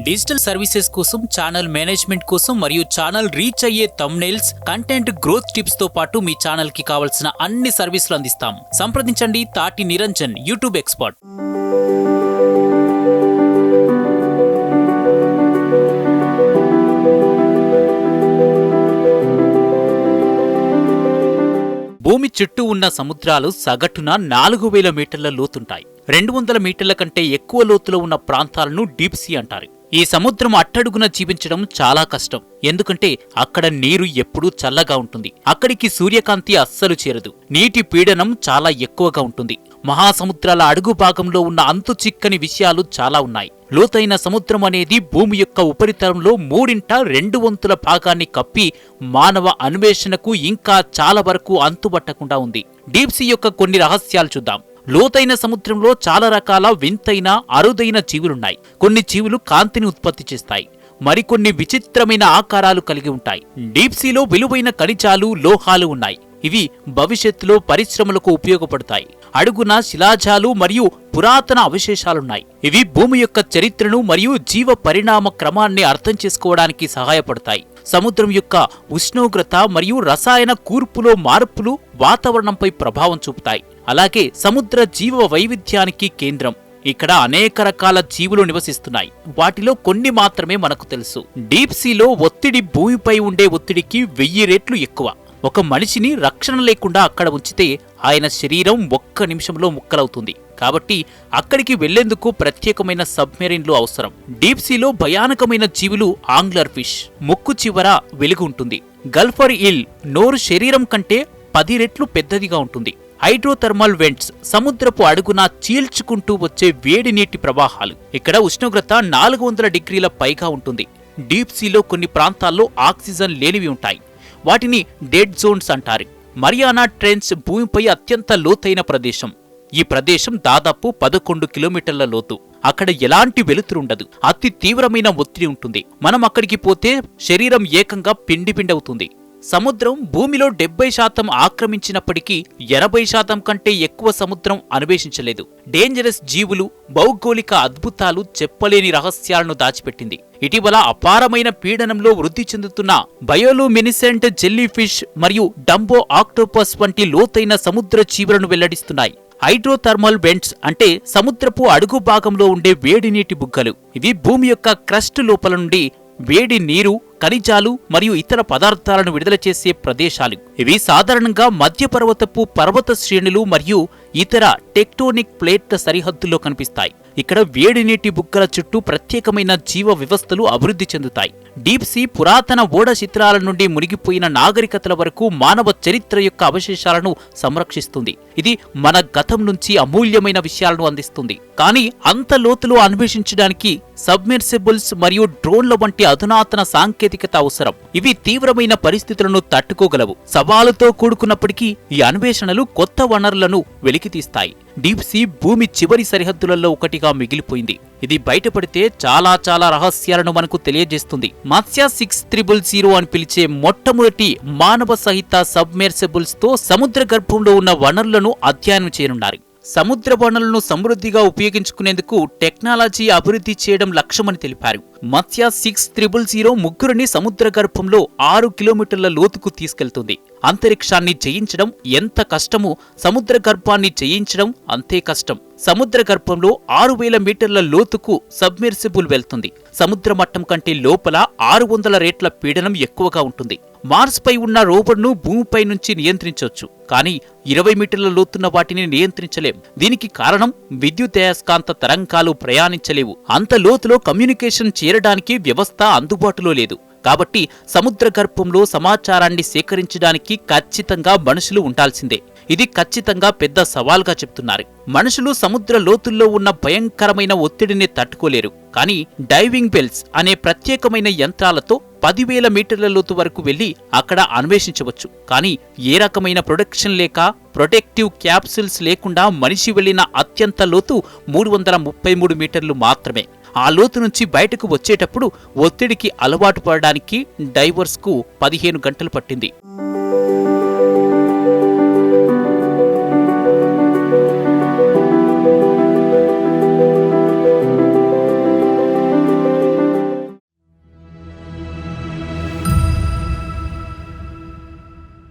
Digital services కోసం, channel management కోసం మరియు ఛానల్ రీచ్ అయ్యే థంబ్నెయిల్స్, కంటెంట్ గ్రోత్ టిప్స్ తో పాటు మీ ఛానల్ కి కావాల్సిన అన్ని సర్వీసులు అందిస్తాం. సంప్రదించండి తాటి నిరంజన్, యూట్యూబ్ ఎక్స్పర్ట్. భూమి చుట్టూ ఉన్న సముద్రాలు సగటున 4000 మీటర్ల లోతుంటాయి. 200 మీటర్ల కంటే ఎక్కువ లోతులో ఉన్న ప్రాంతాలను డీప్ సీ అంటారు. ఈ సముద్రం అట్టడుగున జీవించడం చాలా కష్టం. ఎందుకంటే అక్కడ నీరు ఎప్పుడూ చల్లగా ఉంటుంది. అక్కడికి సూర్యకాంతి అస్సలు చేరదు. నీటి పీడనం చాలా ఎక్కువగా ఉంటుంది. మహాసముద్రాల అడుగు భాగంలో ఉన్న అంతు చిక్కని విషయాలు చాలా ఉన్నాయి. లోతైన సముద్రం అనేది భూమి యొక్క ఉపరితలంలో 2/3 భాగాన్ని కప్పి మానవ అన్వేషణకు ఇంకా చాలా వరకు అంతుబట్టకుండా ఉంది. డీప్ సీ యొక్క కొన్ని రహస్యాలు చూద్దాం. లోతైన సముద్రంలో చాలా రకాల వింతైన అరుదైన జీవులున్నాయి. కొన్ని జీవులు కాంతిని ఉత్పత్తి చేస్తాయి, మరికొన్ని విచిత్రమైన ఆకారాలు కలిగి ఉంటాయి. డీప్ సీలో విలువైన ఖనిజాలు, లోహాలు ఉన్నాయి. ఇవి భవిష్యత్తులో పరిశ్రమలకు ఉపయోగపడతాయి. అడుగున శిలాజాలు మరియు పురాతన అవశేషాలున్నాయి. ఇవి భూమి యొక్క చరిత్రను మరియు జీవ పరిణామ క్రమాన్ని అర్థం చేసుకోవడానికి సహాయపడతాయి. సముద్రం యొక్క ఉష్ణోగ్రత మరియు రసాయన కూర్పులో మార్పులు వాతావరణంపై ప్రభావం చూపుతాయి. అలాగే సముద్ర జీవ వైవిధ్యానికి కేంద్రం. ఇక్కడ అనేక రకాల జీవులు నివసిస్తున్నాయి. వాటిలో కొన్ని మాత్రమే మనకు తెలుసు. డీప్ సీలో ఒత్తిడి భూమిపై ఉండే ఒత్తిడికి 1000 రెట్లు ఎక్కువ. ఒక మనిషిని రక్షణ లేకుండా అక్కడ ఉంచితే ఆయన శరీరం 1 నిమిషంలో ముక్కలవుతుంది. కాబట్టి అక్కడికి వెళ్లేందుకు ప్రత్యేకమైన సబ్మెరైన్లు అవసరం. డీప్ సీలో భయానకమైన జీవులు ఆంగ్లర్ ఫిష్. ముక్కు చివర వెలుగు ఉంటుంది. గల్ఫర్ ఈల్ నోరు శరీరం కంటే 10 రెట్లు పెద్దదిగా ఉంటుంది. హైడ్రోథర్మల్ వెంట్స్ సముద్రపు అడుగున చీల్చుకుంటూ వచ్చే వేడి నీటి ప్రవాహాలు. ఇక్కడ ఉష్ణోగ్రత 400 డిగ్రీల పైగా ఉంటుంది. డీప్ సీలో కొన్ని ప్రాంతాల్లో ఆక్సిజన్ లేనివి ఉంటాయి. వాటిని డెడ్ జోన్స్ అంటారు. మరియానా ట్రెంచ్ భూమిపై అత్యంత లోతైన ప్రదేశం. ఈ ప్రదేశం దాదాపు 11 కిలోమీటర్ల లోతు. అక్కడ ఎలాంటి వెలుతురుండదు. అతి తీవ్రమైన ఒత్తిడి ఉంటుంది. మనం అక్కడికి పోతే శరీరం ఏకంగా పిండిపిండవుతుంది. సముద్రం భూమిలో 70% ఆక్రమించినప్పటికీ 80% కంటే ఎక్కువ సముద్రం అన్వేషించలేదు. డేంజరస్ జీవులు, భౌగోళిక అద్భుతాలు, చెప్పలేని రహస్యాలను దాచిపెట్టింది. ఇటీవల అపారమైన పీడనంలో వృద్ధి చెందుతున్న బయోలూమినిసెంట్ జెల్లీ ఫిష్ మరియు డంబో ఆక్టోపస్ వంటి లోతైన సముద్ర జీవులను వెల్లడిస్తున్నాయి. హైడ్రోథర్మల్ వెంట్స్ అంటే సముద్రపు అడుగు భాగంలో ఉండే వేడి నీటి బుగ్గలు. ఇవి భూమి యొక్క క్రస్ట్ లోపల నుండి వేడి నీరు, ఖనిజాలు మరియు ఇతర పదార్థాలను విడుదల చేసే ప్రదేశాలు. ఇవి సాధారణంగా మధ్యపర్వతపు పర్వత శ్రేణులు మరియు ఇతర టెక్టోనిక్ ప్లేట్ల సరిహద్దుల్లో కనిపిస్తాయి. ఇక్కడ వేడి నీటి బుగ్గల చుట్టూ ప్రత్యేకమైన జీవ వ్యవస్థలు అభివృద్ధి చెందుతాయి. డీప్ సీ పురాతన ఓడ చిత్రాల నుండి మునిగిపోయిన నాగరికతల వరకు మానవ చరిత్ర యొక్క అవశేషాలను సంరక్షిస్తుంది. ఇది మన గతం నుంచి అమూల్యమైన విషయాలను అందిస్తుంది. కానీ అంత లోతులో అన్వేషించడానికి సబ్మెర్సిబుల్స్ మరియు డ్రోన్ల వంటి అధునాతన సాంకేతికత అవసరం. ఇవి తీవ్రమైన పరిస్థితులను తట్టుకోగలవు. సవాలుతో కూడుకున్నప్పటికీ ఈ అన్వేషణలు కొత్త వనరులను వెలికితీస్తాయి. డీప్ సీ భూమి చివరి సరిహద్దులలో ఒకటిగా మిగిలిపోయింది. ఇది బయటపడితే చాలా రహస్యాలను మనకు తెలియజేస్తుంది. మత్స్య 6000 అని పిలిచే మొట్టమొదటి మానవ సహిత సబ్మెర్సిబుల్స్ తో సముద్ర గర్భంలో ఉన్న వనరులను అధ్యయనం చేయనున్నారు. సముద్ర వనరులను సమృద్ధిగా ఉపయోగించుకునేందుకు టెక్నాలజీ అభివృద్ధి చేయడం లక్ష్యమని తెలిపారు. మత్స్య 6000 ముగ్గురిని సముద్ర గర్భంలో 6 కిలోమీటర్ల లోతుకు తీసుకెళ్తుంది. అంతరిక్షాన్ని జయించడం ఎంత కష్టమో సముద్ర గర్భాన్ని జయించడం అంతే కష్టం. సముద్ర గర్భంలో 6000 మీటర్ల లోతుకు సబ్మెర్సిబుల్ వెళ్తుంది. సముద్ర మట్టం కంటే లోపల 600 రెట్ల పీడనం ఎక్కువగా ఉంటుంది. మార్స్ పై ఉన్న రోవర్ను భూమిపై నుంచి నియంత్రించవచ్చు, కానీ 20 మీటర్ల లోతున్న వాటిని నియంత్రించలేం. దీనికి కారణం విద్యుదయస్కాంత తరంగాలు ప్రయాణించలేవు. అంత లోతులో కమ్యూనికేషన్ చేరడానికి వ్యవస్థ అందుబాటులో లేదు. కాబట్టి సముద్ర గర్భంలో సమాచారాన్ని సేకరించడానికి ఖచ్చితంగా మనుషులు ఉండాల్సిందే. ఇది ఖచ్చితంగా పెద్ద సవాల్గా చెప్తున్నారు. మనుషులు సముద్ర లోతుల్లో ఉన్న భయంకరమైన ఒత్తిడిని తట్టుకోలేరు. కానీ డైవింగ్ బెల్స్ అనే ప్రత్యేకమైన యంత్రాలతో 10,000 మీటర్ల లోతు వరకు వెళ్లి అక్కడ అన్వేషించవచ్చు. కానీ ఏ రకమైన ప్రొటెక్షన్ లేక, ప్రొటెక్టివ్ క్యాప్సూల్స్ లేకుండా మనిషి వెళ్లిన అత్యంత లోతు 333 మీటర్లు మాత్రమే. ఆ లోతు నుంచి బయటకు వచ్చేటప్పుడు ఒత్తిడికి అలవాటు పడడానికి డైవర్స్కు 15 గంటలు పట్టింది.